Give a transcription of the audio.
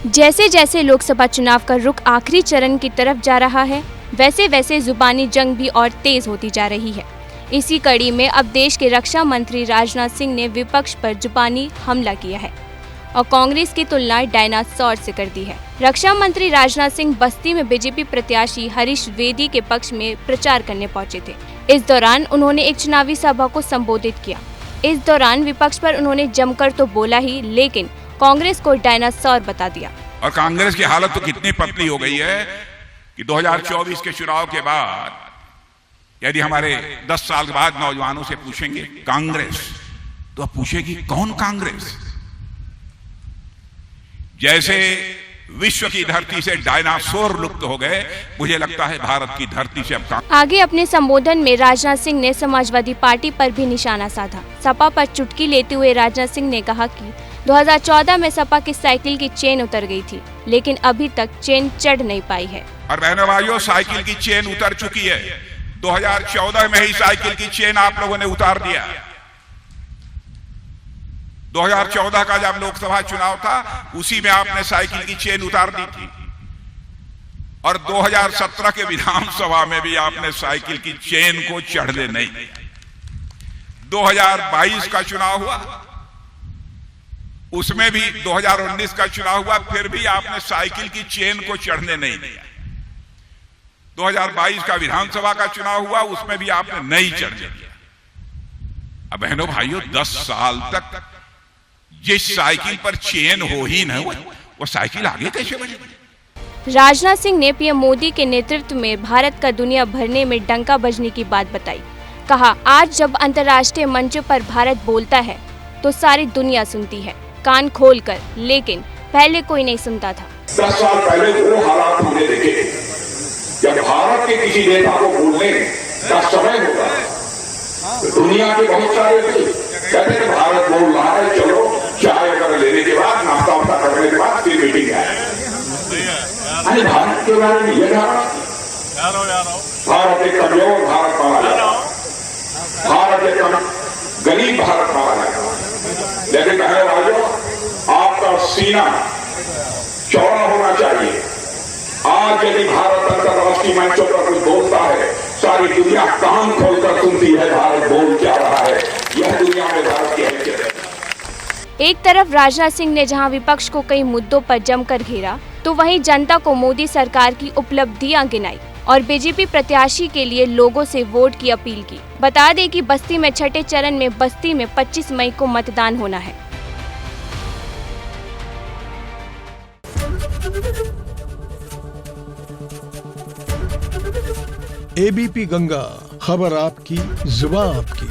जैसे जैसे लोकसभा चुनाव का रुख आखिरी चरण की तरफ जा रहा है, वैसे वैसे जुबानी जंग भी और तेज होती जा रही है। इसी कड़ी में अब देश के रक्षा मंत्री राजनाथ सिंह ने विपक्ष पर जुबानी हमला किया है और कांग्रेस की तुलना डायनासोर से कर दी है। रक्षा मंत्री राजनाथ सिंह बस्ती में बीजेपी प्रत्याशी हरीश द्विवेदी के पक्ष में प्रचार करने पहुंचे थे। इस दौरान उन्होंने एक चुनावी सभा को संबोधित किया। इस दौरान विपक्ष पर उन्होंने जमकर तो बोला ही, लेकिन कांग्रेस को डायनासोर बता दिया। और कांग्रेस की हालत तो कितनी पतली हो गई है कि 2024 के चुनाव के बाद यदि हमारे 10 साल के बाद नौजवानों से पूछेंगे कांग्रेस, तो अब पूछेगी कौन कांग्रेस। जैसे विश्व की धरती से डायनासोर लुप्त हो गए, मुझे लगता है भारत की धरती से अब आगे अपने संबोधन में राजनाथ सिंह ने समाजवादी पार्टी पर भी निशाना साधा। सपा पर चुटकी लेते हुए राजनाथ सिंह ने कहा कि 2014 में सपा की साइकिल की चेन उतर गई थी, लेकिन अभी तक चेन चढ़ नहीं पाई है। और बहनों भाइयों, साइकिल की चेन उतर चुकी है। 2014 में ही साइकिल की चेन आप लोगों ने उतार दिया। 2014 का जब लोकसभा चुनाव था, उसी में आपने साइकिल की चेन उतार दी थी। और 2017 के विधानसभा में भी आपने साइकिल की चेन को चढ़ने नहीं दिया। 2022 का चुनाव हुआ, उसमें भी 2019 का चुनाव हुआ, फिर भी आपने साइकिल की चेन को चढ़ने नहीं दिया। 2022 का विधानसभा का चुनाव हुआ, उसमें भी आपने नहीं चढ़ने दिया। अब बहनों भाइयों, 10 साल तक जिस साइकिल पर चेन हो ही न, वो साइकिल आगे कैसे बढ़ेगी। राजनाथ सिंह ने पीएम मोदी के नेतृत्व में भारत का दुनिया भरने में डंका बजने की बात बताई। कहा, आज जब अंतर्राष्ट्रीय मंचों पर भारत बोलता है तो सारी दुनिया सुनती है, कान खोलकर, लेकिन पहले कोई नहीं सुनता था। 10 साल पहले वो हालात हमने देखे जब भारत के किसी नेता को बोलने का समय होता है तो दुनिया के बहुत सारे कहते हैं भारत बोल रहा है, चलो चाय वगैरह लेने के बाद, नाश्ता वास्ता करने के बाद फिर मीटिंग है। अरे भारत के बारे में यह भारत एक कमजोर भारत माना जाता, भारत एक गरीब भारत माना जाता। लेकिन कहे भाइयों, आपका सीना चौड़ा होना चाहिए। आज यदि भारत अंतर्राष्ट्रीय मंचों पर कुछ बोलता है, सारी दुनिया कान खोलकर सुनती है भारत बोल क्या रहा है। यह दुनिया में भारत की हैसियत है। एक तरफ राजनाथ सिंह ने जहां विपक्ष को कई मुद्दों पर जमकर घेरा, तो वहीं जनता को मोदी सरकार की उपलब्धियां गिनाई और बीजेपी प्रत्याशी के लिए लोगों से वोट की अपील की। बता दें कि बस्ती में छठे चरण में बस्ती में 25 मई को मतदान होना है। एबीपी गंगा, खबर आपकी, जुबान आपकी।